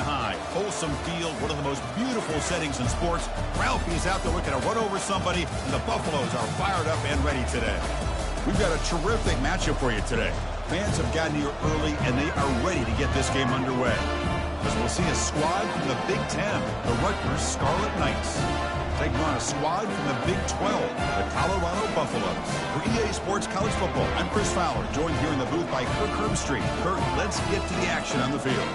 high. Wholesome field, one of the most beautiful settings in sports. Ralphie is out there looking to run over somebody, and the Buffaloes are fired up and ready today. We've got a terrific matchup for you today. Fans have gotten here early, and they are ready to get this game underway. As we'll see a squad from the Big Ten, the Rutgers Scarlet Knights, taking on a squad from the Big 12, the Colorado Buffaloes. For EA Sports College Football, I'm Chris Fowler, joined here in the booth by Kirk Herbstreit. Kirk, let's get to the action on the field.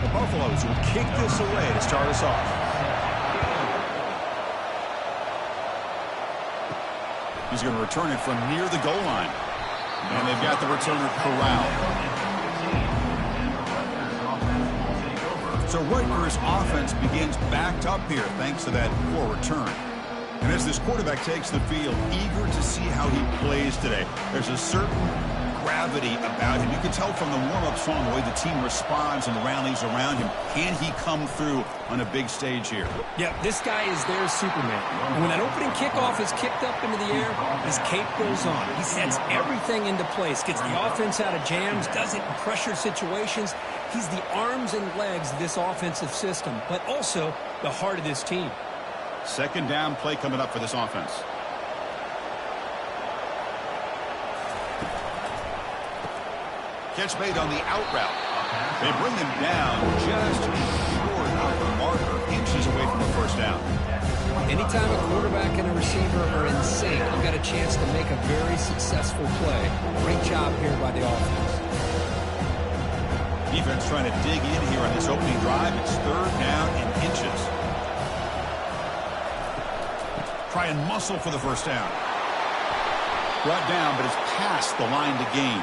The Buffaloes will kick this away to start us off. He's going to return it from near the goal line. And they've got the returner corralled. So Rutgers' offense begins backed up here thanks to that poor return. And as this quarterback takes the field, eager to see how he plays today, there's a certain gravity about him. You can tell from the warm-up song the way the team responds and rallies around him. Can he come through on a big stage here? Yeah, this guy is their Superman. And when that opening kickoff is kicked up into the air, his cape goes on. He sets everything into place, gets the offense out of jams, does it in pressure situations. He's the arms and legs of this offensive system, but also the heart of this team. Second down play coming up for this offense. Catch made on the out route. They bring him down just short of the marker, inches away from the first down. Anytime a quarterback and a receiver are in sync, you've got a chance to make a very successful play. Great job here by the offense. Defense trying to dig in here on this opening drive. It's third down and inches. Try and muscle for the first down. Brought down, but it's past the line to gain.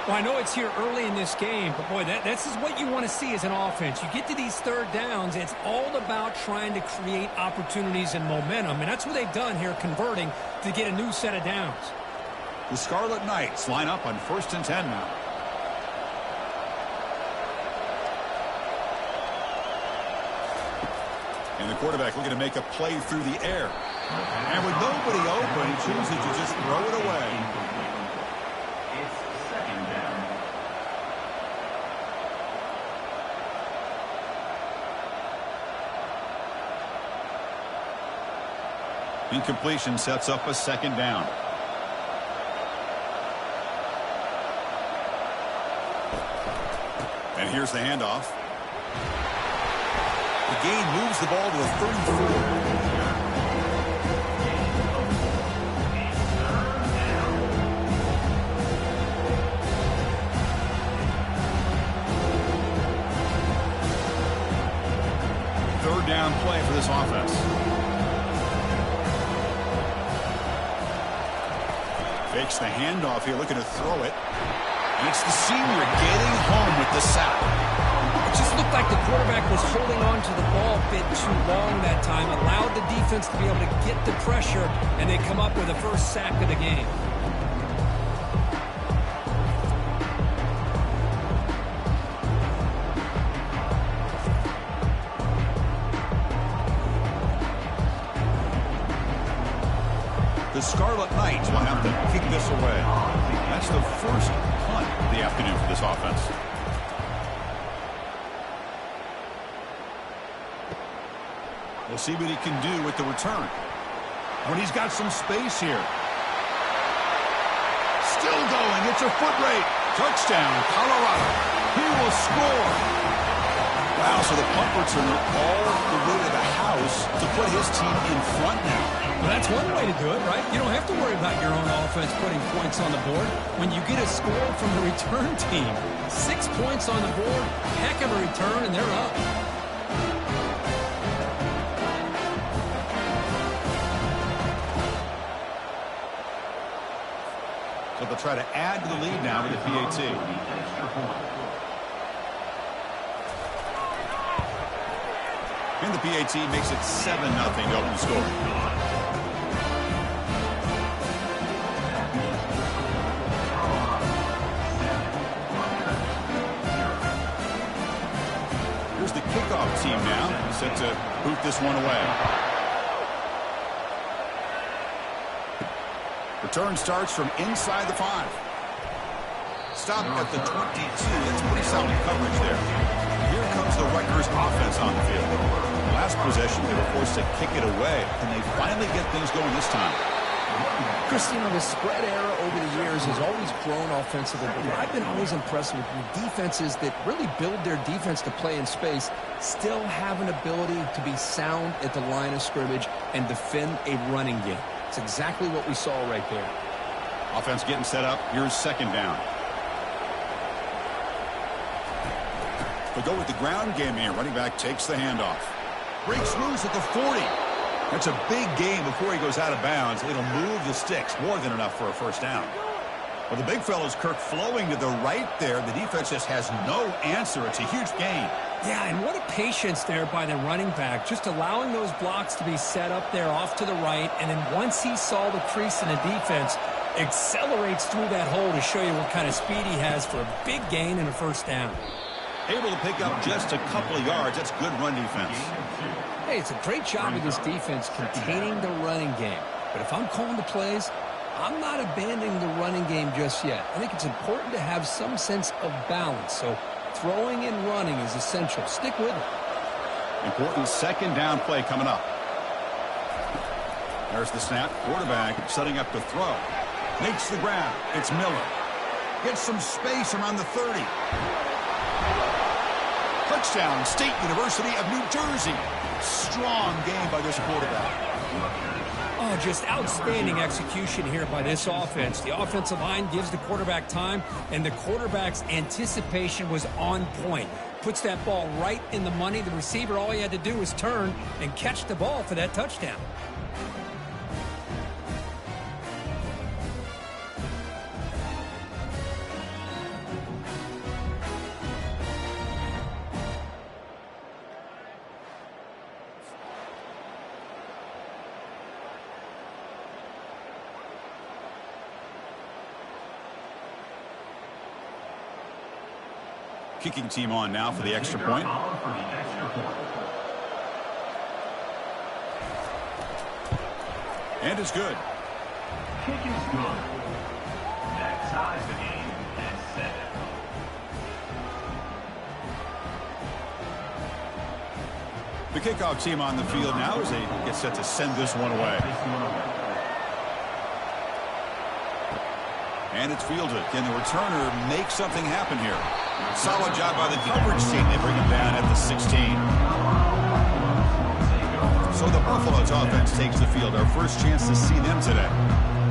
Well, I know it's here early in this game, but boy, this is what you want to see as an offense. You get to these third downs, it's all about trying to create opportunities and momentum, and that's what they've done here, converting to get a new set of downs. The Scarlet Knights line up on 1st and 10 now. And the quarterback looking to make a play through the air. And with nobody open, he chooses to just throw it away. Incompletion sets up a second down. And here's the handoff. The gain moves the ball to the 34. Third down play for this offense. Fakes the handoff here, looking to throw it. And it's the senior getting home with the sack. It just looked like the quarterback was holding on to the ball a bit too long that time, allowed the defense to be able to get the pressure, and they come up with the first sack of the game. The Scarlet Knights will have to kick this away. That's the first punt of the afternoon for this offense. We'll see what he can do with the return. When he's got some space here. Still going. It's a foot rate. Touchdown, Colorado. He will score. Wow, so the punt returner all the way to the house to put his team in front now. Well, that's one way to do it, right? You don't have to worry about your own offense putting points on the board. When you get a score from the return team, 6 points on the board, heck of a return, and they're up. So they'll try to add to the lead now with the PAT. And the PAT makes it 7-0 to open the score. Here's the kickoff team now, set to boot this one away. Return starts from inside the 5. Stop at the 22. That's pretty solid coverage there. Here comes the Rutgers offense on the field. Last possession, they were forced to kick it away, and they finally get things going this time. Chris, the spread era over the years has always grown offensively, but I've been always impressed with the defenses that really build their defense to play in space, still have an ability to be sound at the line of scrimmage and defend a running game. It's exactly what we saw right there. Offense getting set up. Here's second down. They go with the ground game here. Running back takes the handoff. Breaks loose at the 40. That's a big gain before he goes out of bounds. It'll move the sticks. More than enough for a first down. Well, the big fellow's Kirk flowing to the right there. The defense just has no answer. It's a huge gain. Yeah, and what a patience there by the running back. Just allowing those blocks to be set up there off to the right. And then once he saw the crease in the defense, accelerates through that hole to show you what kind of speed he has for a big gain and a first down. Able to pick up just a couple of yards. That's good run defense. Hey, it's a great job of this defense containing the running game. But if I'm calling the plays, I'm not abandoning the running game just yet. I think it's important to have some sense of balance. So throwing and running is essential. Stick with it. Important second down play coming up. There's the snap. Quarterback setting up to throw. Makes the grab. It's Miller. Gets some space around the 30. Touchdown, State University of New Jersey. Strong game by this quarterback. Oh, just outstanding execution here by this offense. The offensive line gives the quarterback time, and the quarterback's anticipation was on point. Puts that ball right in the money. The receiver, all he had to do was turn and catch the ball for that touchdown. Kicking team on now for the extra point. And it's good. Kick is good. That ties the game at 7. The kickoff team on the field now as they get set to send this one away. And it's fielded. Can the returner make something happen here? Solid job by the coverage team. They bring him down at the 16. So the Buffalo's offense takes the field. Our first chance to see them today.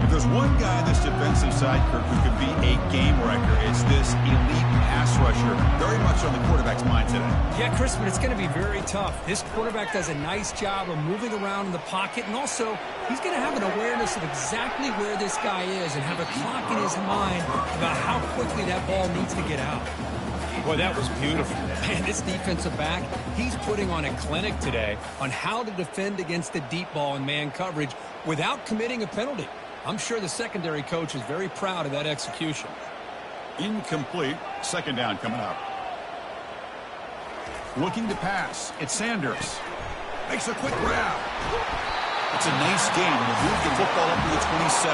If there's one guy on this defensive side, Kirk, who could be a game wrecker, it's this elite pass rusher. Very much on the quarterback's mind today. Yeah, Chris, but it's going to be very tough. This quarterback does a nice job of moving around in the pocket, and also he's going to have an awareness of exactly where this guy is and have a clock in his mind about how quickly that ball needs to get out. Boy, that was beautiful. Man, this defensive back, he's putting on a clinic today on how to defend against the deep ball and man coverage without committing a penalty. I'm sure the secondary coach is very proud of that execution. Incomplete. Second down coming up. Looking to pass. It's Sanders. Makes a quick grab. It's a nice game. We'll move the football up to the 27.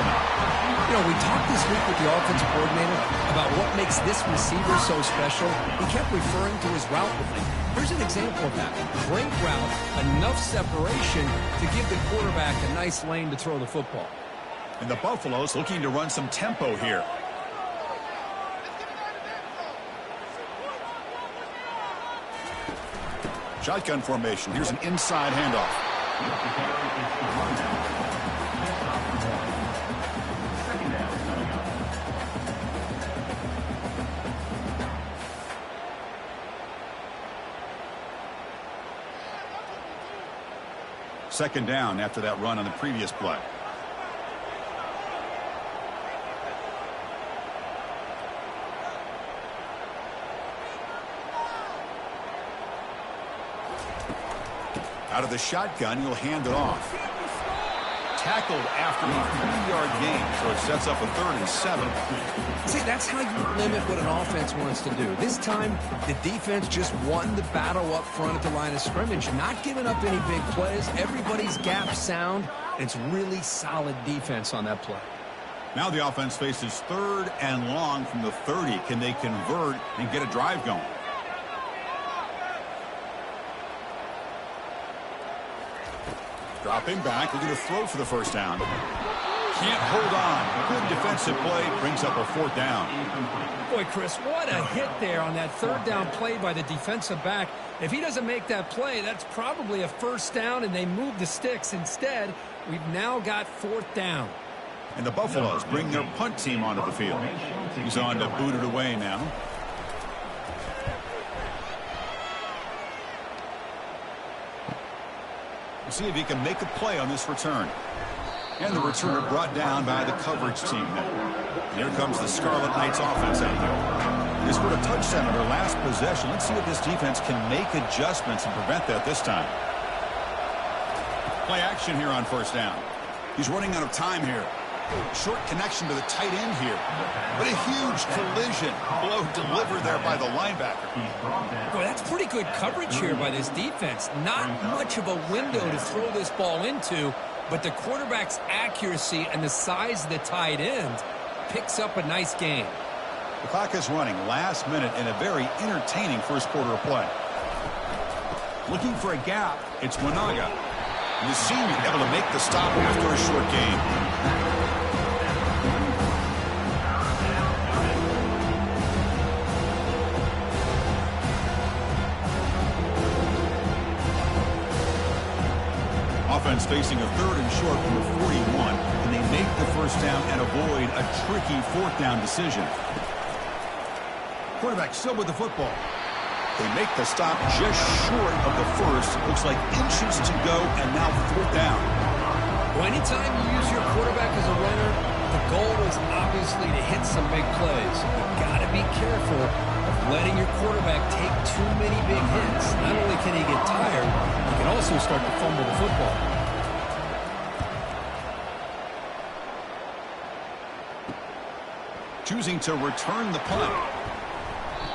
You know, we talked this week with the offensive coordinator about what makes this receiver so special. He kept referring to his route running. Here's an example of that. Great route, enough separation to give the quarterback a nice lane to throw the football. And the Buffaloes looking to run some tempo here. Shotgun formation. Here's an inside handoff. Second down after that run on the previous play. Out of the shotgun, he'll hand it off. Tackled after a 3-yard gain, so it sets up a 3rd and 7. See, that's how you limit what an offense wants to do. This time, the defense just won the battle up front at the line of scrimmage, not giving up any big plays. Everybody's gap sound, and it's really solid defense on that play. Now the offense faces 3rd and long from the 30. Can they convert and get a drive going? Dropping back, looking to throw for the first down. Can't hold on. Good defensive play, brings up a 4th down. Boy, Chris, what a hit there on that 3rd down play by the defensive back. If he doesn't make that play, that's probably a 1st down, and they move the sticks. Instead, we've now got 4th down. And the Buffaloes bring their punt team onto the field. He's on to boot it away now. We'll see if he can make a play on this return. And the returner brought down by the coverage team now. Here comes the Scarlet Knights offense out there. They scored a touchdown on their last possession. Let's see if this defense can make adjustments and prevent that this time. Play action here on 1st down. He's running out of time here. Short connection to the tight end here. But a huge collision. Blow delivered there by the linebacker. Boy, that's pretty good coverage here by this defense. Not much of a window to throw this ball into, but the quarterback's accuracy and the size of the tight end picks up a nice gain. The clock is running last minute in a very entertaining first quarter of play. Looking for a gap, it's Winaga. And the senior able to make the stop after a short gain. Offense facing a 3rd and short from the 41, and they make the 1st down and avoid a tricky 4th down decision. Quarterback still with the football. They make the stop just short of the 1st. Looks like inches to go, and now 4th down. Well, anytime you use your quarterback as a runner, the goal is obviously to hit some big plays. You've got to be careful of letting your quarterback take too many big hits. Not only can he get tired, he can also start to fumble the football. Choosing to return the punt.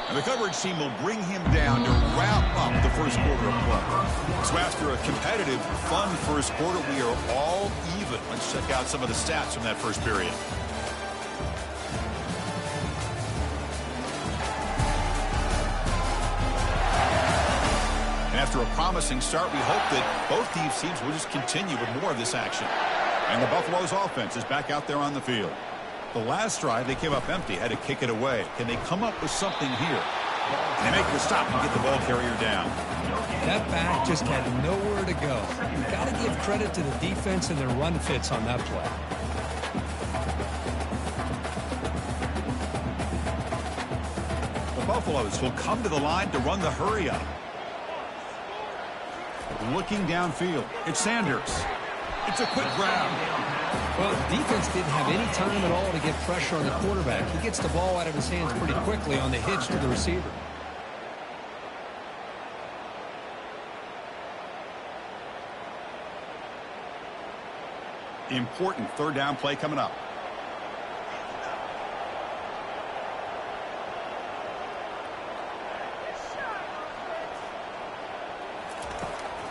And the coverage team will bring him down to wrap up the first quarter of play. So after a competitive, fun first quarter, we are all even. Let's check out some of the stats from that first period. And after a promising start, we hope that both these teams will just continue with more of this action. And the Buffaloes offense is back out there on the field. The last drive, they came up empty, had to kick it away. Can they come up with something here? And they make the stop and get the ball carrier down. That back just had nowhere to go. You've got to give credit to the defense and their run fits on that play. The Buffaloes will come to the line to run the hurry up. Looking downfield, it's Sanders. It's a quick grab. Well, the defense didn't have any time at all to get pressure on the quarterback. He gets the ball out of his hands pretty quickly on the hitch to the receiver. Important 3rd down play coming up.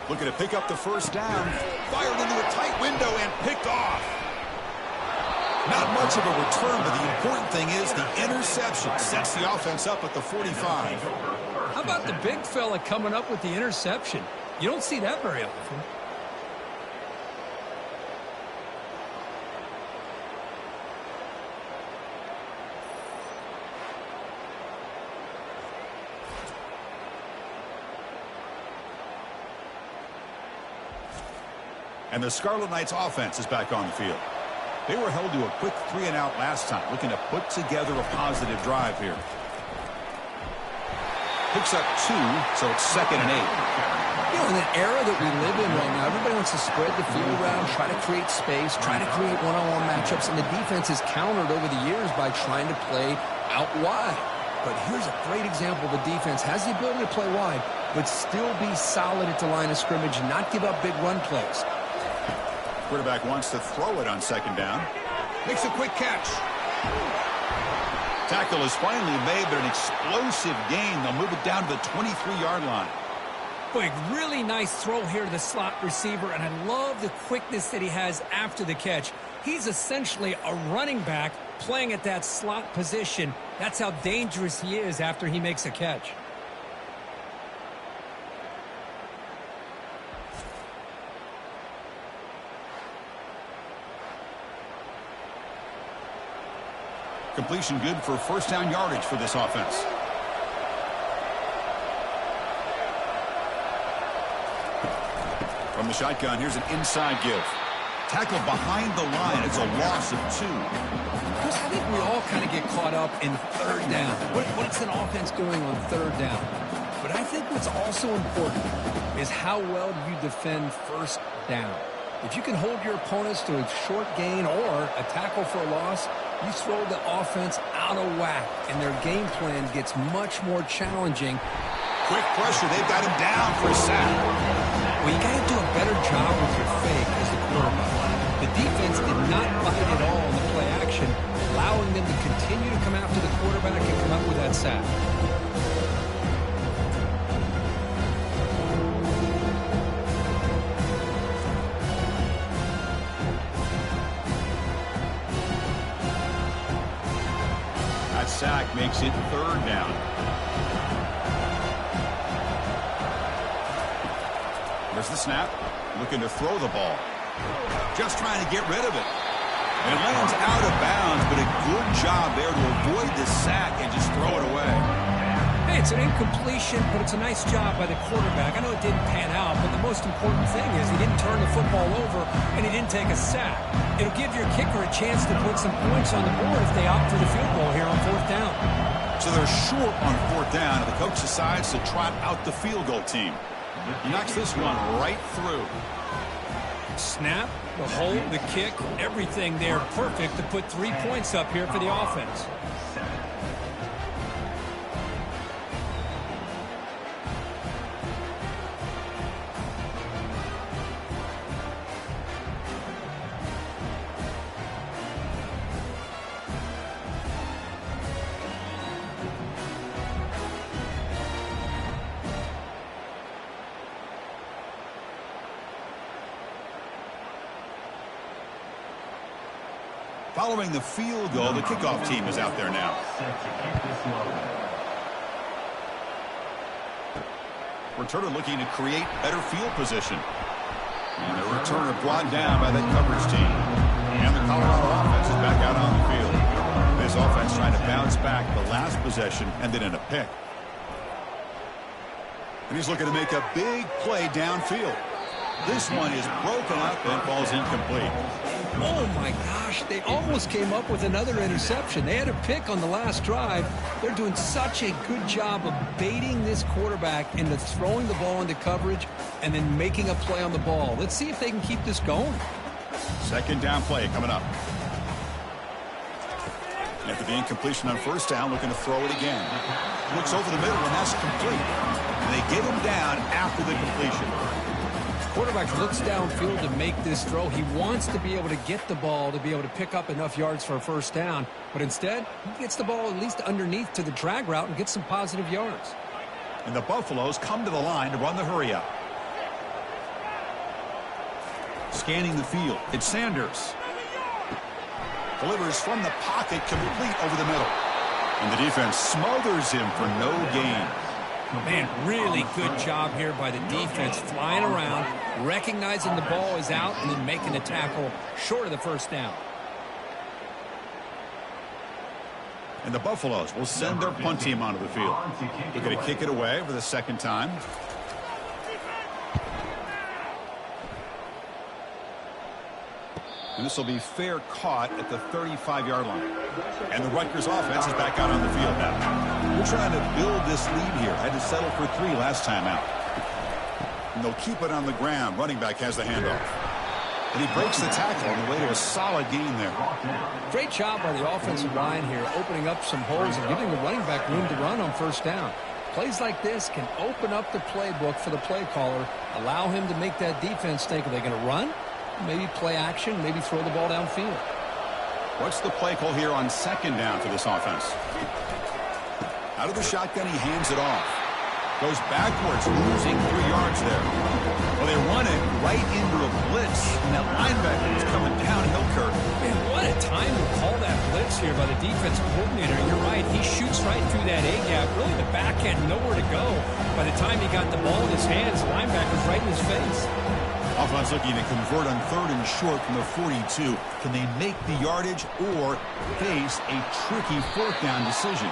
Looking to pick up the 1st down. Fired into a tight window and picked off. Not much of a return, but the important thing is the interception sets the offense up at the 45. How about the big fella coming up with the interception? You don't see that very often. And the Scarlet Knights offense is back on the field. They were held to a quick 3-and-out last time, looking to put together a positive drive here. Picks up 2, so it's 2nd and 8. You know, in the era that we live in right now, everybody wants to spread the field around, try to create space, try to create one-on-one matchups, and the defense has countered over the years by trying to play out wide. But here's a great example. The defense has the ability to play wide, but still be solid at the line of scrimmage and not give up big run plays. Quarterback wants to throw it on 2nd down. Makes a quick catch. Tackle is finally made, but an explosive gain. They'll move it down to the 23-yard line. Boy, really nice throw here to the slot receiver, and I love the quickness that he has after the catch. He's essentially a running back playing at that slot position. That's how dangerous he is after he makes a catch. Completion good for first down yardage for this offense. From the shotgun, here's an inside give. Tackle behind the line. It's a loss of 2. Chris, I think we all kind of get caught up in third down. What's an offense doing on third down? But I think what's also important is how well do you defend first down. If you can hold your opponents to a short gain or a tackle for a loss, you throw the offense out of whack, and their game plan gets much more challenging. Quick pressure. They've got him down for a sack. Well, you got to do a better job with your fake as the quarterback. The defense did not bite at all on the play action, allowing them to continue to come after the quarterback and come up with that sack. That sack makes it third down. There's the snap. Looking to throw the ball. Just trying to get rid of it. And it lands out of bounds, but a good job there to avoid the sack and just throw it away. Hey, it's an incompletion, but it's a nice job by the quarterback. I know it didn't pan out, but the most important thing is he didn't turn the football over and he didn't take a sack. It'll give your kicker a chance to put some points on the board if they opt for the field goal here on fourth down. So they're short on fourth down, and the coach decides to trot out the field goal team. He knocks this one right through. Snap, the hold, the kick, everything there perfect to put 3 points up here for the offense. Following the field goal, the kickoff team is out there now. Returner looking to create better field position. And the returner brought down by that coverage team. And the Colorado offense is back out on the field. This offense trying to bounce back. The last possession ended in a pick. And he's looking to make a big play downfield. This one is broken up and falls incomplete. Oh, my gosh. They almost came up with another interception. They had a pick on the last drive. They're doing such a good job of baiting this quarterback into throwing the ball into coverage and then making a play on the ball. Let's see if they can keep this going. Second down play coming up. After the incompletion on first down, looking to throw it again. Looks over the middle, and that's complete. And they get him down after the completion. Quarterback looks downfield to make this throw. He wants to be able to get the ball to be able to pick up enough yards for a first down. But instead, he gets the ball at least underneath to the drag route and gets some positive yards. And the Buffaloes come to the line to run the hurry up. Scanning the field. It's Sanders. Delivers from the pocket, complete over the middle. And the defense smothers him for no gain. Man, really good job here by the defense, flying around, recognizing the ball is out, and then making the tackle short of the first down. And the Buffaloes will send their punt team onto the field. They're going to kick it away for the second time. And this will be fair caught at the 35-yard line. And the Rutgers offense is back out on the field now. We're trying to build this lead here. Had to settle for 3 last time out. And they'll keep it on the ground. Running back has the handoff. And he breaks the tackle on the way to a solid gain there. Great job by the offensive line here, opening up some holes and giving the running back room to run on first down. Plays like this can open up the playbook for the play caller, allow him to make that defense think, are they going to run? Maybe play action, maybe throw the ball downfield. What's the play call here on second down for this offense? Out of the shotgun, he hands it off. Goes backwards, losing 3 yards there. Well, they run it right into a blitz, and that linebacker is coming downhill, Kirk. Man, what a time to call that blitz here by the defense coordinator. You're right. He shoots right through that A-gap. Really, the back had nowhere to go. By the time he got the ball in his hands, the linebacker's right in his face. Offense looking to convert on 3rd and short from the 42. Can they make the yardage or face a tricky 4th down decision?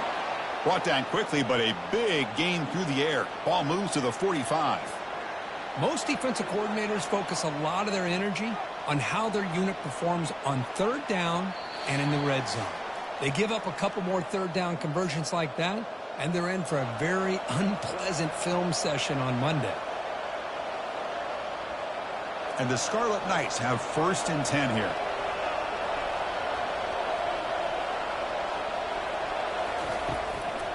Brought down quickly, but a big gain through the air. Ball moves to the 45. Most defensive coordinators focus a lot of their energy on how their unit performs on 3rd down and in the red zone. They give up a couple more 3rd down conversions like that, and they're in for a very unpleasant film session on Monday. And the Scarlet Knights have 1st and 10 here.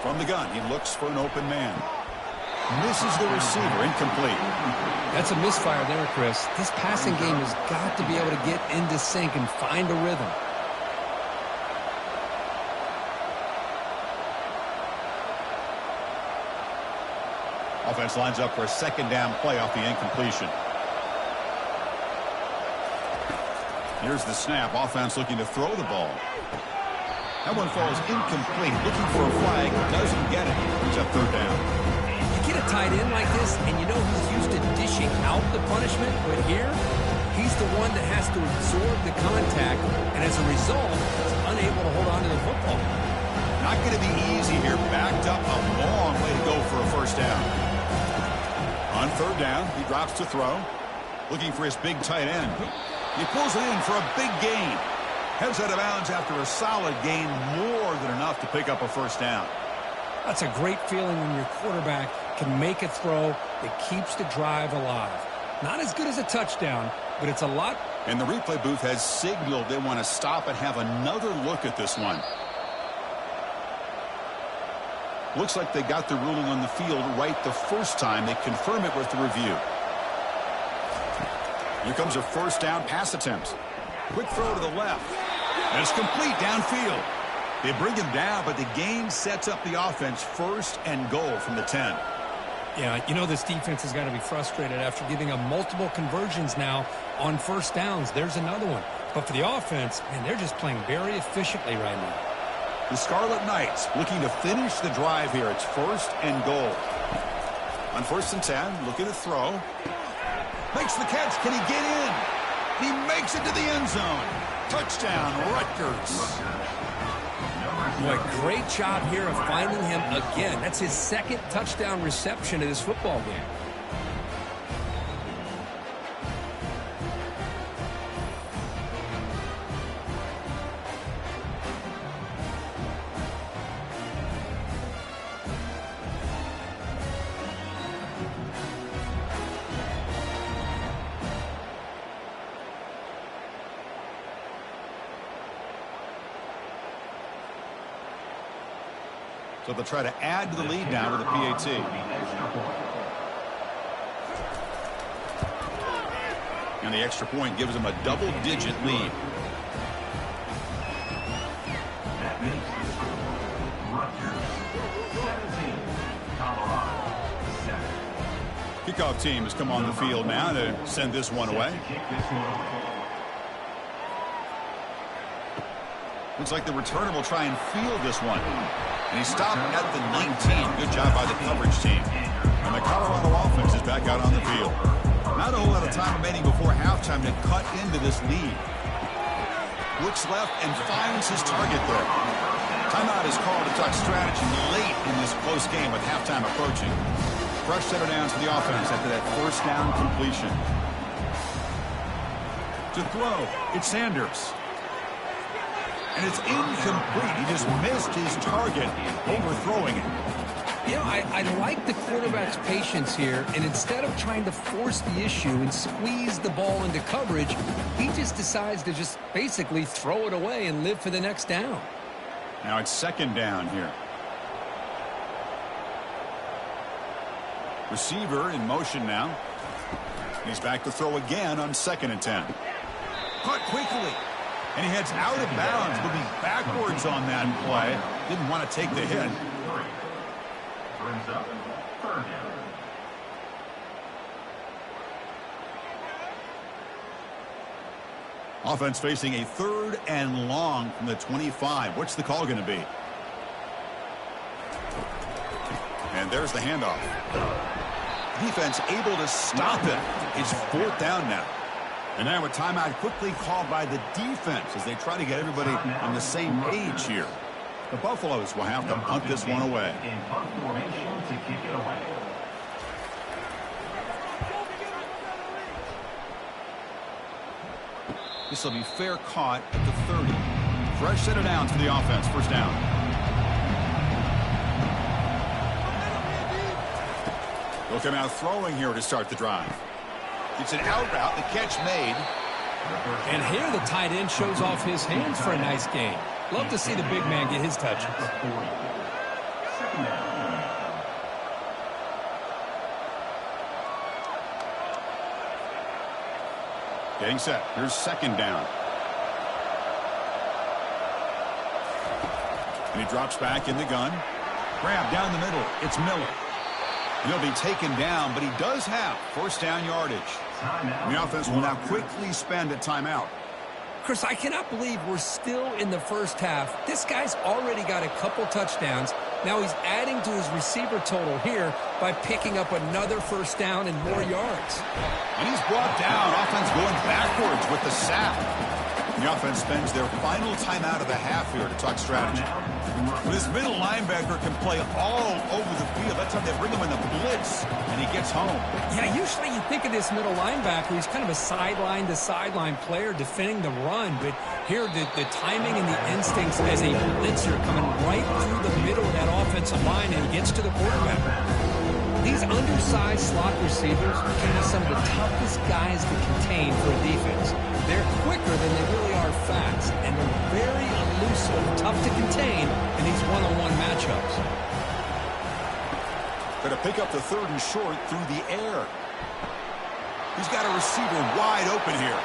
From the gun, he looks for an open man. Misses the receiver, incomplete. That's a misfire there, Chris. This passing game has got to be able to get into sync and find a rhythm. Offense lines up for a 2nd down play off the incompletion. Here's the snap. Offense looking to throw the ball. That one falls incomplete. Looking for a flag. Doesn't get it. He's up 3rd down. Get a tight end like this, and you know he's used to dishing out the punishment, but here, he's the one that has to absorb the contact, and as a result, is unable to hold on to the football. Not going to be easy here. Backed up a long way to go for a 1st down. On 3rd down, he drops to throw. Looking for his big tight end. He pulls it in for a big gain. Heads out of bounds after a solid gain, more than enough to pick up a 1st down. That's a great feeling when your quarterback can make a throw that keeps the drive alive. Not as good as a touchdown, but it's a lot. And the replay booth has signaled they want to stop and have another look at this one. Looks like they got the ruling on the field right the first time. They confirm it with the review. Here comes a 1st down pass attempt. Quick throw to the left. And it's complete downfield. They bring him down, but the gain sets up the offense 1st and goal from the 10. Yeah, you know this defense has got to be frustrated after giving up multiple conversions now on 1st downs. There's another one. But for the offense, man, they're just playing very efficiently right now. The Scarlet Knights looking to finish the drive here. It's 1st and goal. On 1st and 10, looking to throw. Makes the catch. Can he get in? He makes it to the end zone. Touchdown, Rutgers. Boy, great job here of finding him again. That's his 2nd touchdown reception of this football game. So they'll try to add to the lead now to the PAT. And the extra point gives them a double-digit lead. That makes the score Rutgers 17, Colorado 7. Kickoff team has come on the field now to send this one away. Looks like the returner will try and field this one. And he stopped at the 19. Good job by the coverage team. And the Colorado offense is back out on the field. Not a whole lot of time remaining before halftime to cut into this lead. Looks left and finds his target there. Timeout is called to talk strategy late in this close game with halftime approaching. Fresh set of downs for the offense after that 1st down completion. To throw, it's Sanders. And it's incomplete. He just missed his target, overthrowing it. You know, I like the quarterback's patience here, and instead of trying to force the issue and squeeze the ball into coverage, he just decides to just basically throw it away and live for the next down. Now it's 2nd down here. Receiver in motion now. He's back to throw again on 2nd and 10. Caught quickly. And he heads out of bounds, moving backwards on that play. Didn't want to take the hit. Brings up 3rd down. Offense facing a 3rd and long from the 25. What's the call going to be? And there's the handoff. Defense able to stop it. It's 4th down now. And now a timeout quickly called by the defense as they try to get everybody on the same page here. The Buffaloes will have to punt this one away. In punt formation to kick it away. This will be fair caught at the 30. Fresh set of downs for the offense. 1st down. They'll come out throwing here to start the drive. It's an out route. The catch made. And here the tight end shows off his hands for a nice game. Love to see the big man get his touches. Getting set. Here's 2nd down. And he drops back in the gun. Grab down the middle. It's Miller. He'll be taken down, but he does have 1st down yardage. The offense will now quickly spend a timeout. Chris, I cannot believe we're still in the 1st half. This guy's already got a couple touchdowns. Now he's adding to his receiver total here by picking up another 1st down and more yards. And he's brought down. Offense going backwards with the sack. The offense spends their final timeout of the half here to talk strategy. This middle linebacker can play all over the field. That's how they bring him in the blitz, and he gets home. Yeah, usually you think of this middle linebacker, he's kind of a sideline-to-sideline player defending the run, but here the timing and the instincts as a blitzer coming right through the middle of that offensive line, and he gets to the quarterback. These undersized slot receivers can be some of the toughest guys to contain for a defense. They're quicker than they really are fast, and they're very elusive, tough to contain in these one-on-one matchups. Going to pick up the 3rd and short through the air. He's got a receiver wide open here.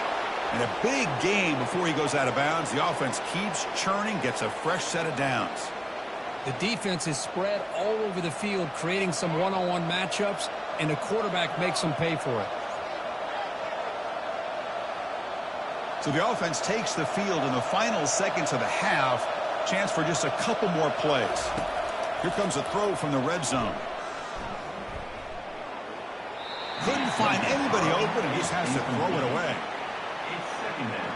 And a big game before he goes out of bounds. The offense keeps churning, gets a fresh set of downs. The defense is spread all over the field, creating some one-on-one matchups, and the quarterback makes them pay for it. So the offense takes the field in the final seconds of the half. Chance for just a couple more plays. Here comes a throw from the red zone. Couldn't find anybody open and just has to throw it away. It's 2nd down.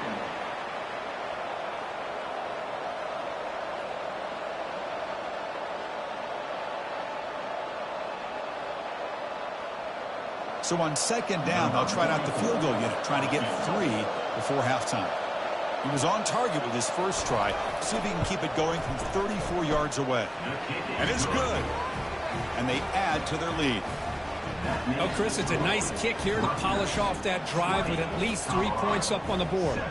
So on 2nd down, they'll try out the field goal unit, trying to get 3 before halftime. He was on target with his first try. See if he can keep it going from 34 yards away. And it's good. And they add to their lead. Oh, Chris, it's a nice kick here to polish off that drive with at least 3 points up on the board.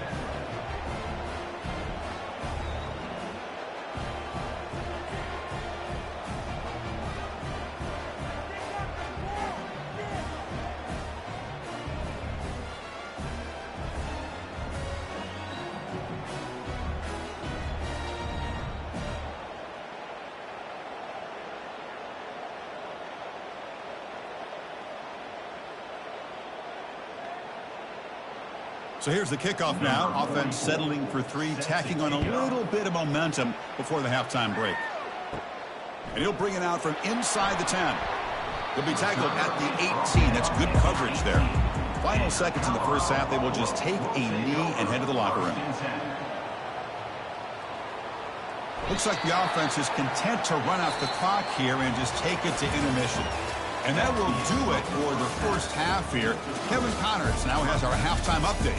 So here's the kickoff now. Offense settling for 3, tacking on a little bit of momentum before the halftime break. And he'll bring it out from inside the 10. He'll be tackled at the 18. That's good coverage there. Final seconds in the first half, they will just take a knee and head to the locker room. Looks like the offense is content to run out the clock here and just take it to intermission. And that will do it for the first half here. Kevin Connors now has our halftime update.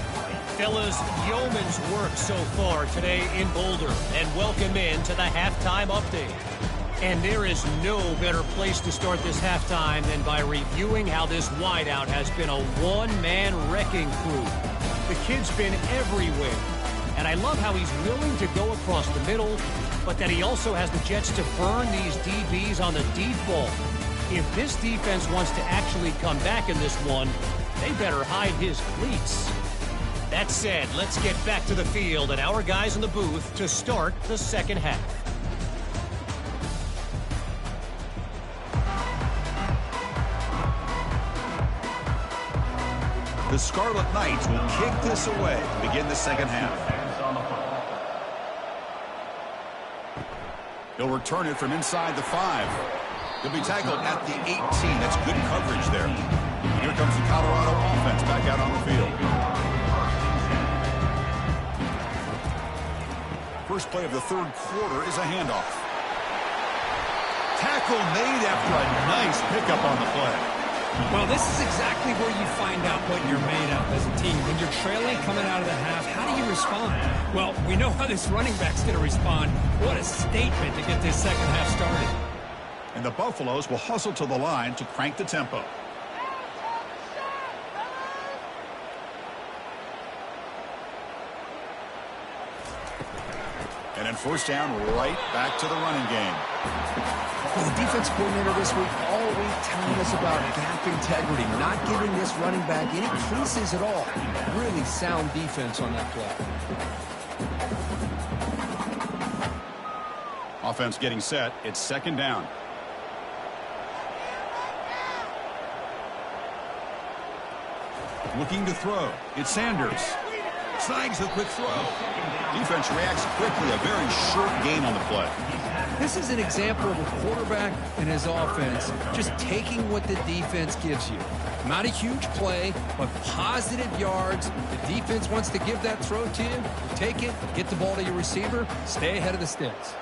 Fellas, yeoman's work so far today in Boulder, and welcome in to the halftime update. And there is no better place to start this halftime than by reviewing how this wideout has been a one-man wrecking crew. The kid's been everywhere, and I love how he's willing to go across the middle, but that he also has the jets to burn these DBs on the deep ball. If this defense wants to actually come back in this one, they better hide his cleats. That said, let's get back to the field and our guys in the booth to start the second half. The Scarlet Knights will kick this away to begin the second half. He'll return it from inside the 5. He'll be tackled at the 18. That's good coverage there. And here comes the Colorado offense back out on the field. First play of the third quarter is a handoff. Tackle made after a nice pickup on the play. Well, this is exactly where you find out what you're made of as a team. When you're trailing coming out of the half, how do you respond? Well, we know how this running back's going to respond. What a statement to get this second half started. And the Buffaloes will hustle to the line to crank the tempo. And then first down, right back to the running game. Well, the defense coordinator this week all week telling us about gap integrity, not giving this running back any creases at all. Really sound defense on that play. Offense getting set. It's second down. Looking to throw. It's Sanders. Snags the quick throw. Defense reacts quickly. A very short gain on the play. This is an example of a quarterback and his offense just taking what the defense gives you. Not a huge play, but positive yards. The defense wants to give that throw to you. You take it, get the ball to your receiver, stay ahead of the sticks.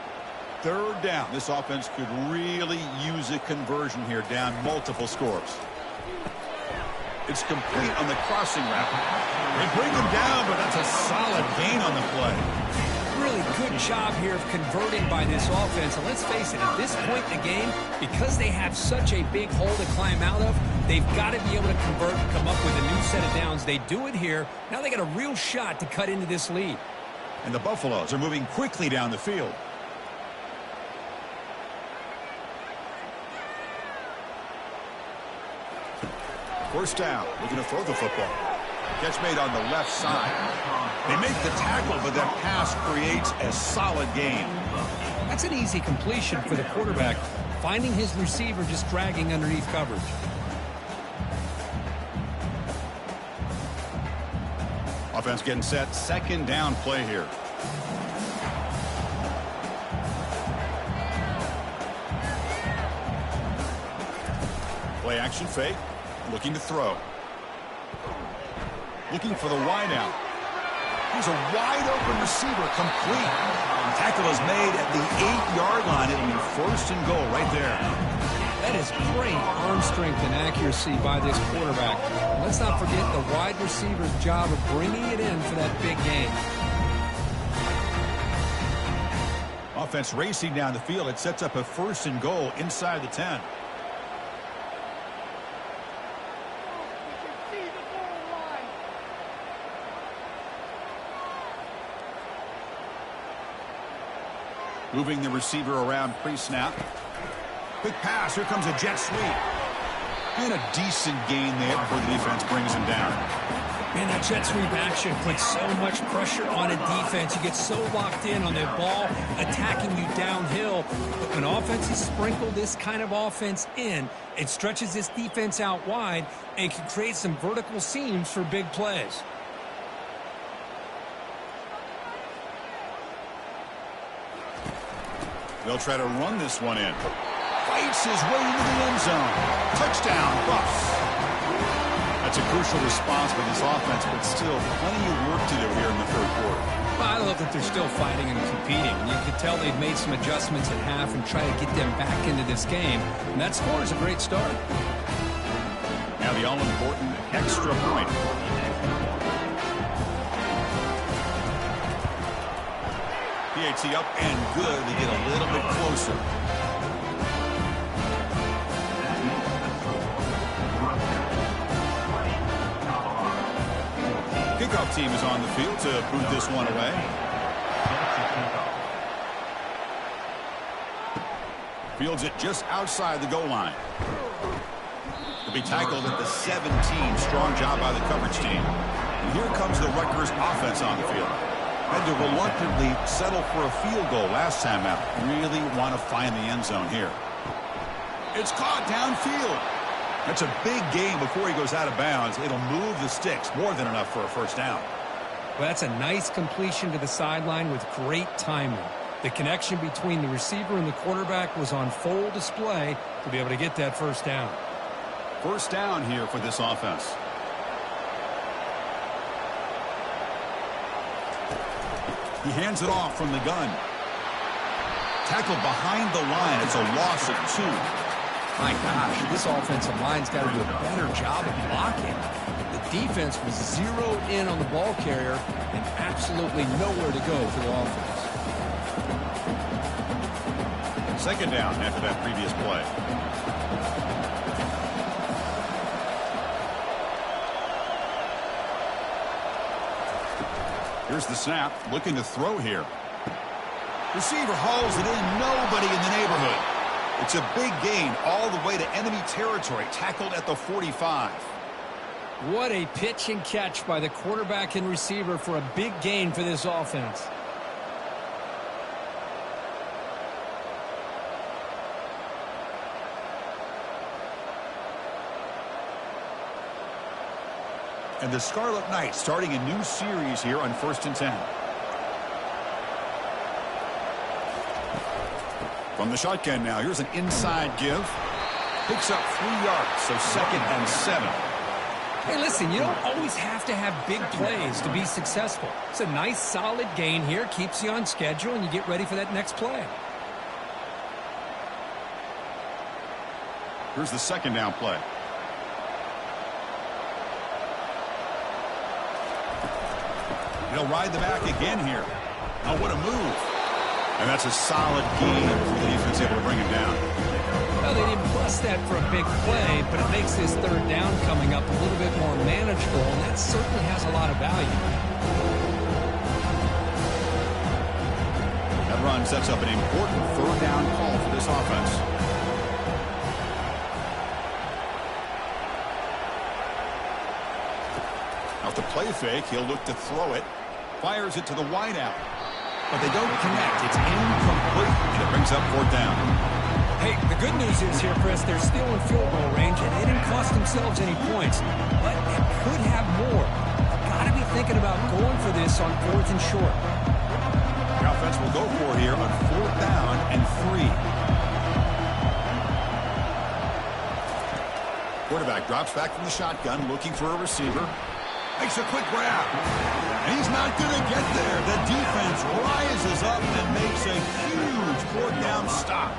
Third down. This offense could really use a conversion here, down multiple scores. It's complete on the crossing route. They bring him down, but that's a solid gain on the play. Really good job here of converting by this offense. And let's face it, at this point in the game, because they have such a big hole to climb out of, they've got to be able to convert and come up with a new set of downs. They do it here. Now they got a real shot to cut into this lead. And the Buffaloes are moving quickly down the field. First down, looking to throw the football. Catch made on the left side. They make the tackle, but that pass creates a solid gain. That's an easy completion for the quarterback, finding his receiver just dragging underneath coverage. Offense getting set. Second down play here. Play action fake. Looking to throw. Looking for the wide out. He's a wide open receiver, complete. And tackle is made at the 8-yard line. It'll be first and goal right there. That is great arm strength and accuracy by this quarterback. Let's not forget the wide receiver's job of bringing it in for that big gain. Offense racing down the field. It sets up a first and goal inside the 10. Moving the receiver around pre-snap. Quick pass. Here comes a jet sweep. And a decent gain there before the defense brings him down. Man, that jet sweep action puts so much pressure on a defense. You get so locked in on the ball attacking you downhill. But when offenses sprinkle this kind of offense in, it stretches this defense out wide and can create some vertical seams for big plays. They'll try to run this one in. Fights his way into the end zone. Touchdown, Buffs. That's a crucial response for this offense, but still plenty of work to do here in the third quarter. Well, I love that they're still fighting and competing. You can tell they've made some adjustments at half and try to get them back into this game. And that score is a great start. Now the all-important extra point. PAT up and good to get a little bit closer. Kickoff team is on the field to boot this one away. Fields it just outside the goal line. To be tackled at the 17. Strong job by the coverage team. And here comes the Rutgers offense on the field. Had to reluctantly settle for a field goal last time out. Really want to find the end zone here. It's caught downfield. That's a big gain before he goes out of bounds. It'll move the sticks, more than enough for a first down. Well, that's a nice completion to the sideline with great timing. The connection between the receiver and the quarterback was on full display to be able to get that first down. First down here for this offense. He hands it off from the gun. Tackled behind the line. It's a loss of 2. My gosh, this offensive line's got to do a better job of blocking. The defense was zeroed in on the ball carrier and absolutely nowhere to go for the offense. Second down after that previous play. Here's the snap, looking to throw here. Receiver hauls it in, nobody in the neighborhood. It's a big gain all the way to enemy territory, tackled at the 45. What a pitch and catch by the quarterback and receiver for a big gain for this offense. And the Scarlet Knights starting a new series here on 1st and 10. From the shotgun now, here's an inside give. Picks up 3 yards, so 2nd and 7. Hey, listen, you don't always have to have big plays to be successful. It's a nice, solid gain here, keeps you on schedule, and you get ready for that next play. Here's the second down play. He'll ride the back again here. Oh, what a move. And that's a solid gain for the defense able to bring him down. Well, they didn't bust that for a big play, but it makes this third down coming up a little bit more manageable, and that certainly has a lot of value. That run sets up an important third down call for this offense. Off the play fake, he'll look to throw it. Fires it to the wideout. But they don't connect. It's incomplete. And it brings up 4th down. Hey, the good news is here, Chris, they're still in field goal range, and they didn't cost themselves any points. But they could have more. Got to be thinking about going for this on 4th and short. The offense will go for it here on 4th down and 3. Quarterback drops back from the shotgun, looking for a receiver. Makes a quick grab. And he's not going to get there. The defense rises up and makes a huge 4th down stop.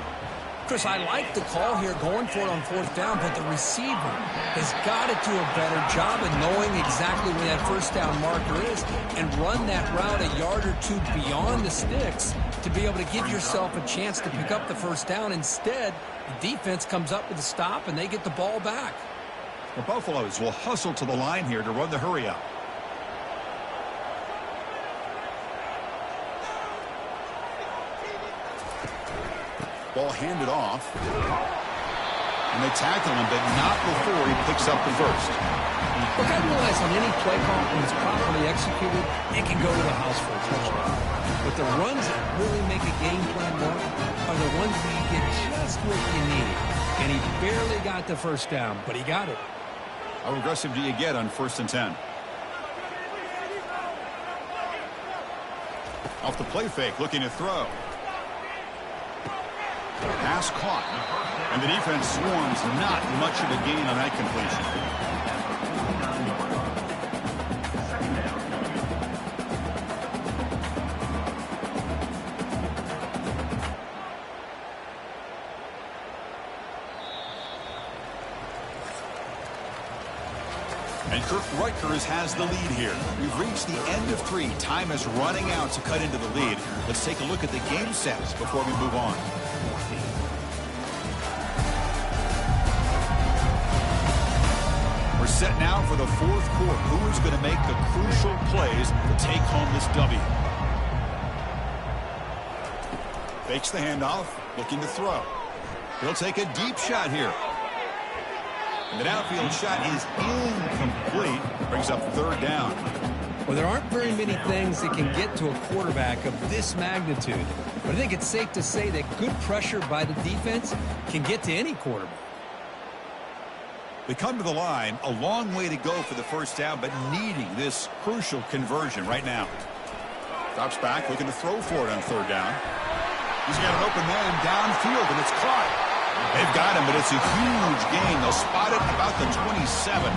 Chris, I like the call here going for it on 4th down, but the receiver has got to do a better job of knowing exactly where that first down marker is and run that route a yard or 2 beyond the sticks to be able to give yourself a chance to pick up the first down. Instead, the defense comes up with a stop and they get the ball back. The Buffaloes will hustle to the line here to run the hurry up. Ball handed off. And they tackle him, but not before he picks up the first. Look, I realize on any play call, when it's properly executed, it can go to the house for a touchdown. But the runs that really make a game plan work are the ones where you get just what you need. And he barely got the first down, but he got it. How aggressive do you get on 1st and 10? Off the play fake, looking to throw. Pass caught. And the defense swarms, not much of a gain on that completion. And Rutgers has the lead here. We've reached the end of 3. Time is running out to cut into the lead. Let's take a look at the game sets before we move on. We're set now for the 4th quarter. Who is going to make the crucial plays to take home this W? Fakes the handoff, looking to throw. He'll take a deep shot here. And the downfield shot is incomplete. Brings up 3rd down. Well, there aren't very many things that can get to a quarterback of this magnitude. But I think it's safe to say that good pressure by the defense can get to any quarterback. They come to the line, a long way to go for the first down, but needing this crucial conversion right now. Drops back, looking to throw for it on third down. He's got an open man downfield, and it's caught. They've got him, but it's a huge gain. They'll spot it about the 27.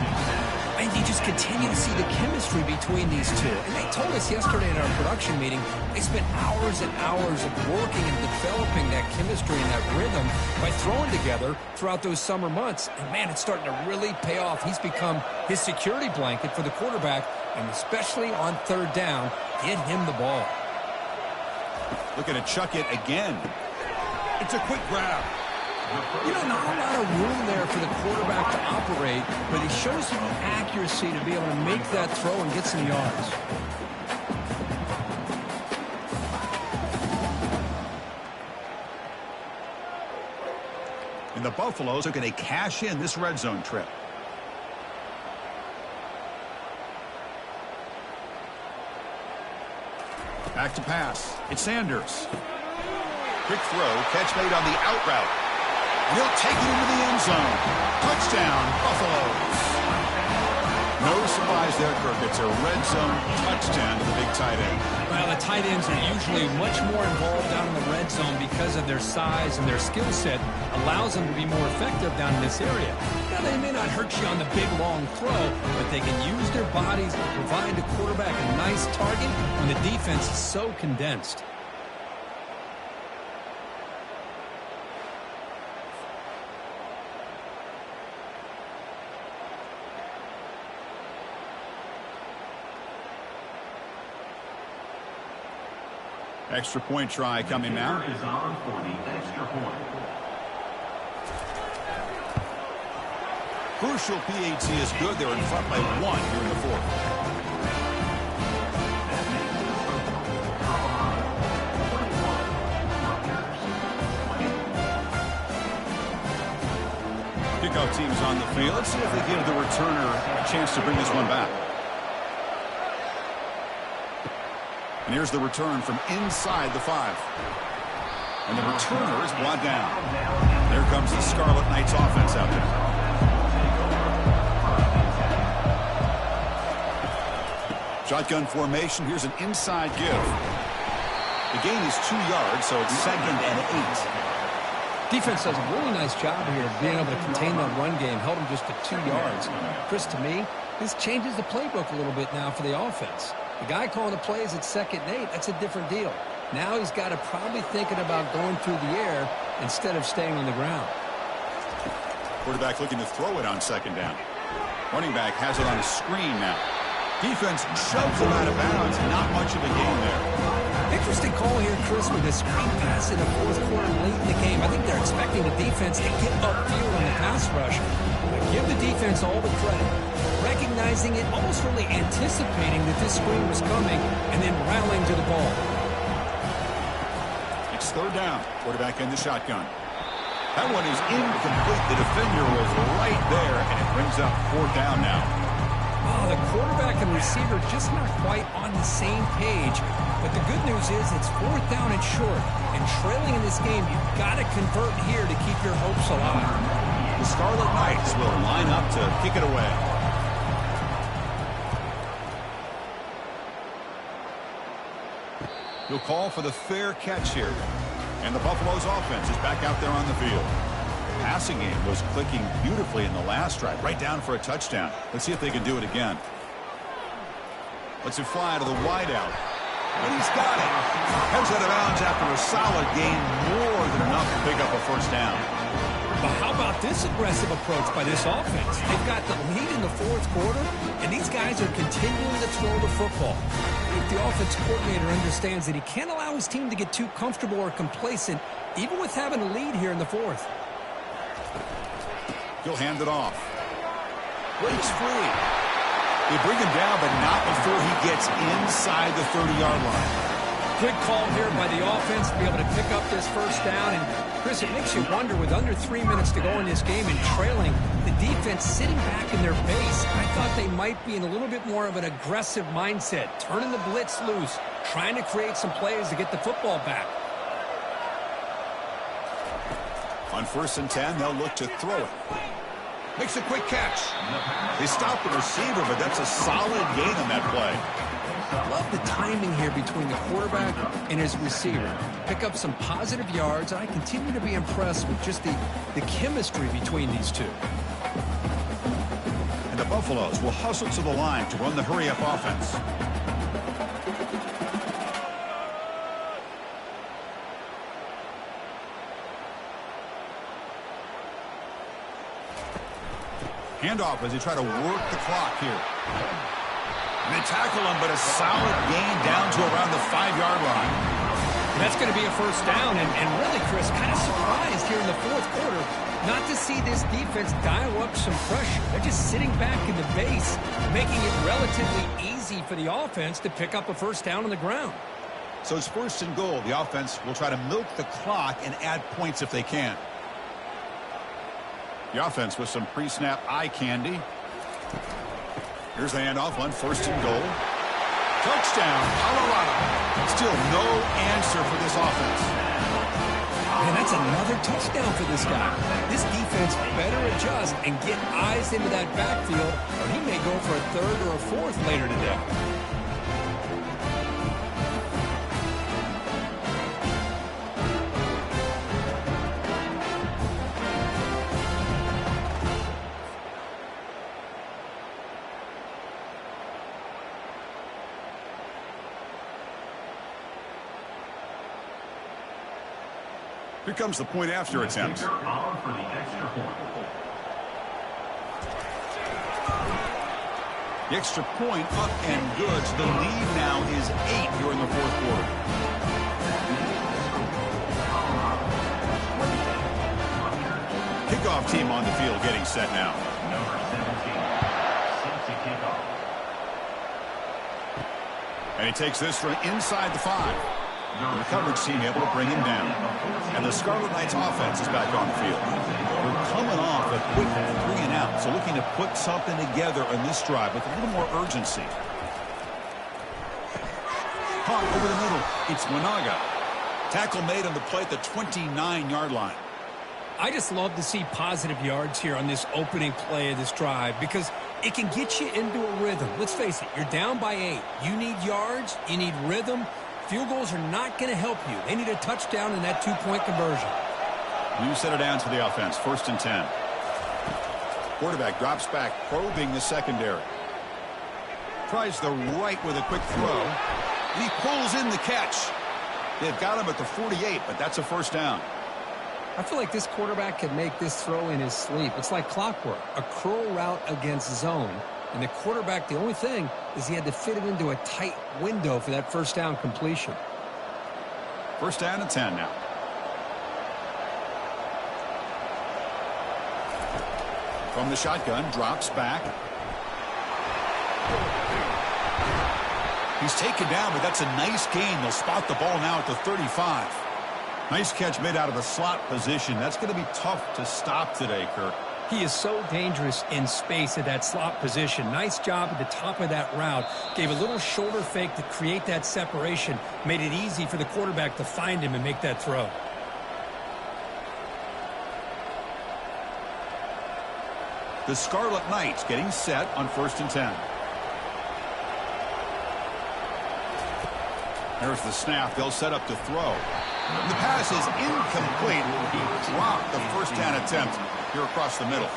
And you just continue to see the chemistry between these two. And they told us yesterday in our production meeting, they spent hours and hours of working and developing that chemistry and that rhythm by throwing together throughout those summer months. And, man, it's starting to really pay off. He's become his security blanket for the quarterback, and especially on third down, get him the ball. Looking to chuck it again. It's a quick grab. You know, not a lot of room there for the quarterback to operate, but he shows the accuracy to be able to make that throw and get some yards. And the Buffaloes are going to cash in this red zone trip. Back to pass. It's Sanders. Quick throw. Catch made on the out route. And he'll take it into the end zone. Touchdown, Buffaloes. No surprise there, Kirk. It's a red zone touchdown to the big tight end. Well, the tight ends are usually much more involved down in the red zone because of their size and their skill set allows them to be more effective down in this area. Now, they may not hurt you on the big, long throw, but they can use their bodies to provide the quarterback a nice target when the defense is so condensed. Extra point try coming now. Is on for the extra point. Crucial PAT is good. They're in front by 1 here in the fourth. Kickoff team's on the field. Let's see if they give the returner a chance to bring this one back. And here's the return from inside the 5. And the returner is brought down. There comes the Scarlet Knights offense out there. Shotgun formation. Here's an inside give. The gain is 2 yards, so it's 2nd and 8. Defense does a really nice job here of being able to contain that run game, held them just to 2 yards. Chris, to me, this changes the playbook a little bit now for the offense. The guy calling the plays at 2nd and 8, that's a different deal. Now he's got to probably thinking about going through the air instead of staying on the ground. Quarterback looking to throw it on 2nd down. Running back has it on a screen now. Defense shoves him out of bounds. Not much of a gain there. Interesting call here, Chris, with a screen pass in the fourth quarter late in the game. I think they're expecting the defense to get upfield on the pass rush. Give the defense all the credit. Recognizing it, almost really anticipating that this screen was coming, and then rallying to the ball. It's 3rd down. Quarterback in the shotgun. That one is incomplete. The defender was right there, and it brings up 4th down now. Oh, the quarterback and receiver just not quite on the same page. But the good news is it's 4th down and short. And trailing in this game, you've got to convert here to keep your hopes alive. The Scarlet Knights will line up to kick it away. He'll call for the fair catch here. And the Buffaloes offense is back out there on the field. The passing game was clicking beautifully in the last drive, right down for a touchdown. Let's see if they can do it again. Lets it fly to the wideout. And he's got it. Heads out of bounds after a solid gain, more than enough to pick up a 1st down. But how about this aggressive approach by this offense? They've got the lead in the 4th quarter, and these guys are continuing to throw the football. I think the offense coordinator understands that he can't allow his team to get too comfortable or complacent, even with having a lead here in the 4th. He'll hand it off. Breaks free. They bring him down, but not before he gets inside the 30-yard line. Good call here by the offense to be able to pick up this 1st down. And, Chris, it makes you wonder, with under 3 minutes to go in this game and trailing, the defense sitting back in their base. I thought they might be in a little bit more of an aggressive mindset, turning the blitz loose, trying to create some plays to get the football back. On 1st and 10, they'll look to throw it. Makes a quick catch. They stop the receiver, but that's a solid gain on that play. Love the timing here between the quarterback and his receiver. Pick up some positive yards, and I continue to be impressed with just the chemistry between these two. And the Buffaloes will hustle to the line to run the hurry-up offense. Handoff as they try to work the clock here. And they tackle him, but a solid gain down to around the 5-yard line. That's going to be a first down, and really, Chris, kind of surprised here in the fourth quarter not to see this defense dial up some pressure. They're just sitting back in the base, making it relatively easy for the offense to pick up a first down on the ground. So it's first and goal. The offense will try to milk the clock and add points if they can. The offense with some pre-snap eye candy. Here's the handoff on first and goal. Touchdown, Colorado. Still no answer for this offense. And that's another touchdown for this guy. This defense better adjust and get eyes into that backfield, or he may go for a third or a fourth later today. Here comes the point after attempt. On for the extra point. The extra point up and good. So the lead now is 8 here in the fourth quarter. Kickoff team on the field getting set now. Number 17. Sets a kickoff. And he takes this from inside the 5. And the coverage team able to bring him down. And the Scarlet Knights offense is back on the field. We're coming off a quick 3 and out, so looking to put something together on this drive with a little more urgency. Caught over the middle. It's Wanaga. Tackle made on the play at the 29-yard line. I just love to see positive yards here on this opening play of this drive because it can get you into a rhythm. Let's face it, you're down by 8. You need yards, you need rhythm. Field goals are not going to help you. They need a touchdown in that 2-point conversion. You set it down to the offense. First and 10. Quarterback drops back, probing the secondary. Tries the right with a quick throw. And he pulls in the catch. They've got him at the 48, but that's a first down. I feel like this quarterback could make this throw in his sleep. It's like clockwork, a curl route against zone. And the quarterback, the only thing is he had to fit it into a tight window for that first down completion. First down and 10 now. From the shotgun, drops back. He's taken down, but that's a nice gain. They'll spot the ball now at the 35. Nice catch made out of the slot position. That's going to be tough to stop today, Kirk. He is so dangerous in space at that slot position. Nice job at the top of that route. Gave a little shoulder fake to create that separation. Made it easy for the quarterback to find him and make that throw. The Scarlet Knights getting set on first and 10. There's the snap. They'll set up to throw. The pass is incomplete. He dropped the first down attempt here across the middle.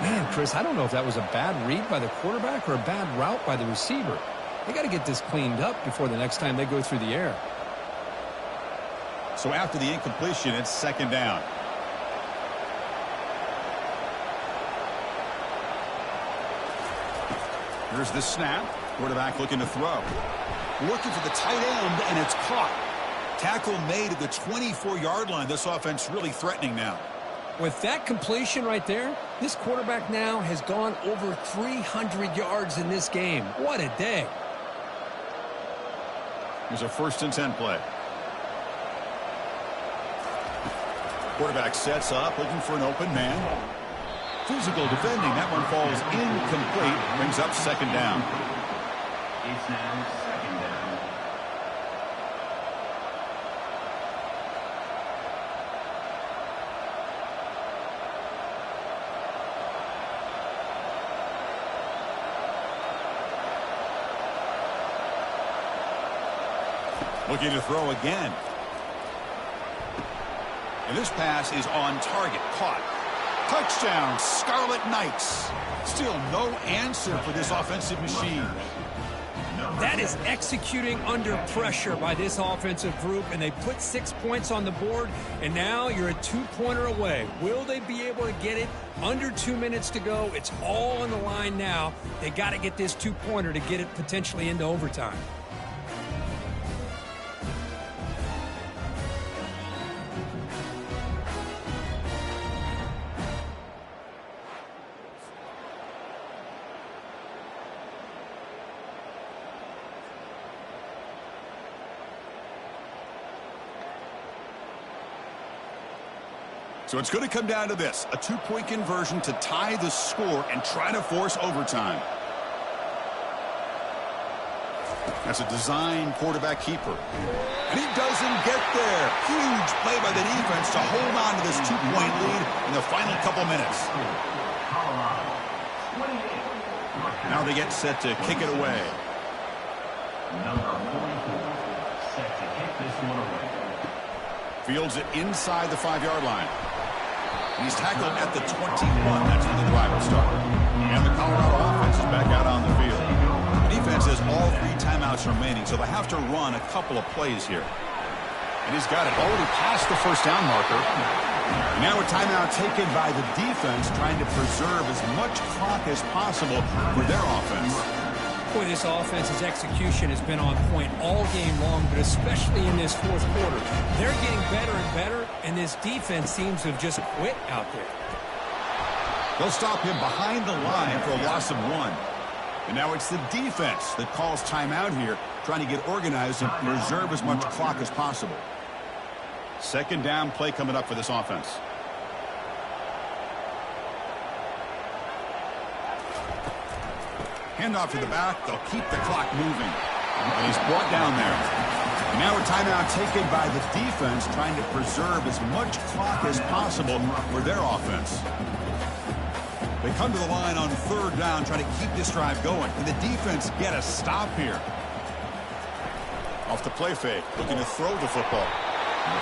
Man, Chris, I don't know if that was a bad read by the quarterback or a bad route by the receiver. They got to get this cleaned up before the next time they go through the air. So after the incompletion, it's second down. Here's the snap. Quarterback looking to throw. Looking for the tight end, and it's caught. Tackle made at the 24-yard line. This offense really threatening now. With that completion right there, this quarterback now has gone over 300 yards in this game. What a day. Here's a first and 10 play. Quarterback sets up, looking for an open man. Physical defending. That one falls incomplete. Brings up second down. It's now second down. Looking to throw again. And this pass is on target. Caught. Touchdown, Scarlet Knights. Still no answer for this offensive machine. That is executing under pressure by this offensive group, and they put 6 points on the board, and now you're a two-pointer away. Will they be able to get it? Under 2 minutes to go. It's all on the line now. They got to get this two-pointer to get it potentially into overtime. So it's going to come down to this, a two-point conversion to tie the score and try to force overtime. That's a design quarterback keeper. And he doesn't get there. Huge play by the defense to hold on to this two-point lead in the final couple minutes. Now they get set to kick it away. Number 44, set to kick this one away. Fields it inside the 5-yard line. He's tackled at the 21. That's when the drive will start. And the Colorado offense is back out on the field. The defense has all 3 timeouts remaining, so they have to run a couple of plays here. And he's got it already past the first down marker. And now a timeout taken by the defense, trying to preserve as much clock as possible for their offense. Boy, this offense's execution has been on point all game long, but especially in this fourth quarter. They're getting better and better, and this defense seems to have just quit out there. They'll stop him behind the line for a loss of 1. And now it's the defense that calls timeout here, trying to get organized and preserve as much clock as possible. Second down play coming up for this offense. Handoff to the back. They'll keep the clock moving. And he's brought down there. And now a timeout taken by the defense, trying to preserve as much clock as possible for their offense. They come to the line on third down, trying to keep this drive going. Can the defense get a stop here? Off the play fake, looking to throw the football.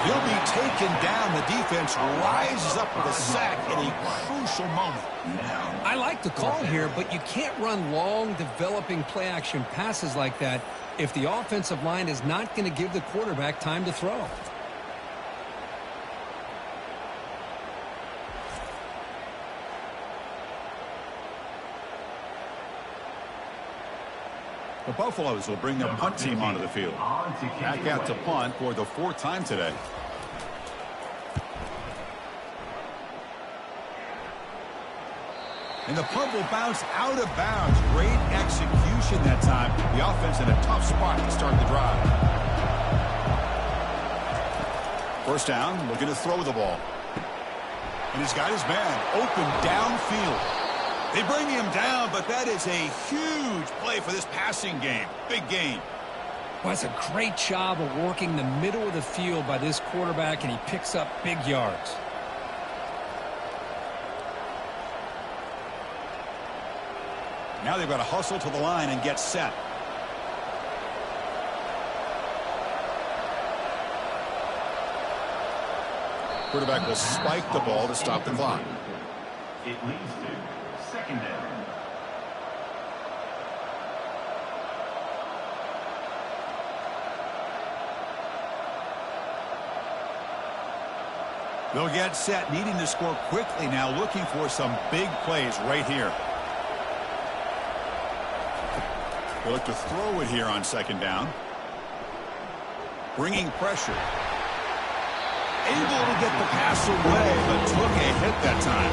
He'll be taken down. The defense rises up with a sack in a crucial moment. I like the call here, but you can't run long, developing play-action passes like that if the offensive line is not going to give the quarterback time to throw. The Buffaloes will bring their punt team onto the field. Back out to punt for the 4th time today. And the punt will bounce out of bounds. Great execution that time. The offense in a tough spot to start the drive. First down, looking to throw the ball. And he's got his man open downfield. They bring him down, but that is a huge play for this passing game. Big gain. Well, it's a great job of working the middle of the field by this quarterback, and he picks up big yards. Now they've got to hustle to the line and get set. Quarterback will spike the ball to stop the clock. It leads to second down. They'll get set, needing to score quickly now, looking for some big plays right here. They look to throw it here on second down. Bringing pressure. Able to get the pass away, but took a hit that time.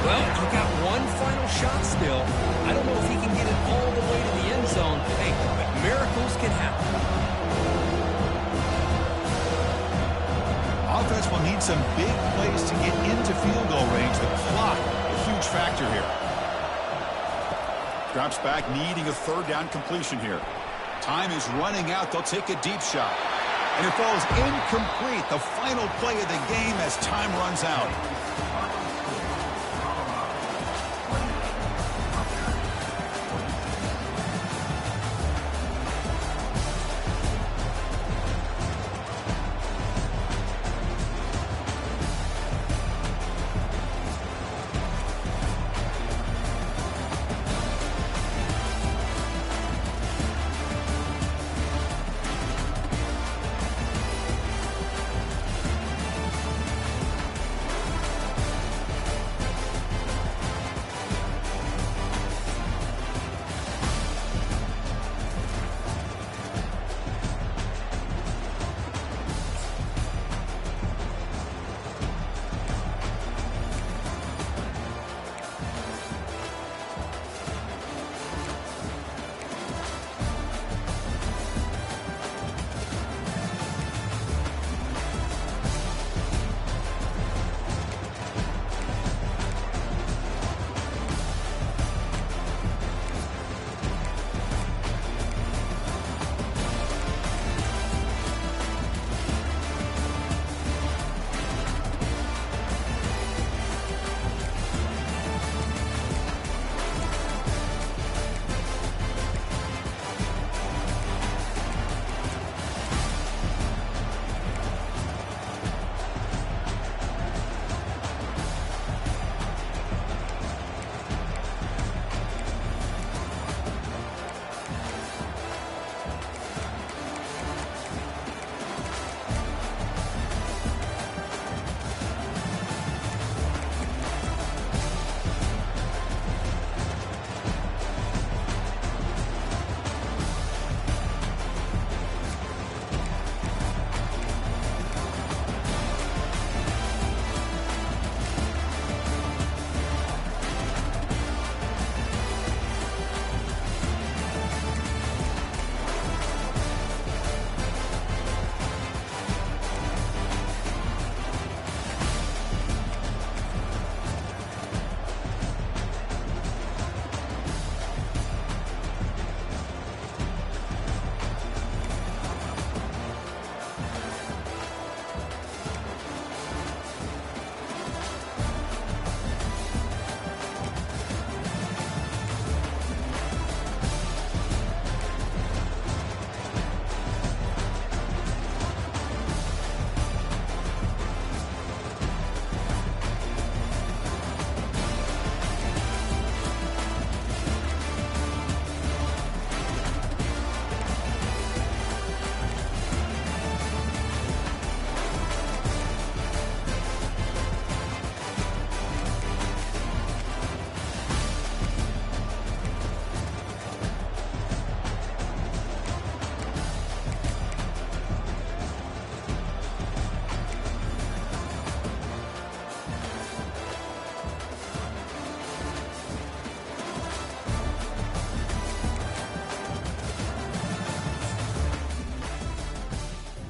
Well, you got one final shot still. I don't know if he can get it all the way to the end zone. Hey, but miracles can happen. Offense will need some big plays to get into field goal range. The clock, a huge factor here. Drops back, needing a third down completion here. Time is running out. They'll take a deep shot. And it falls incomplete. The final play of the game as time runs out.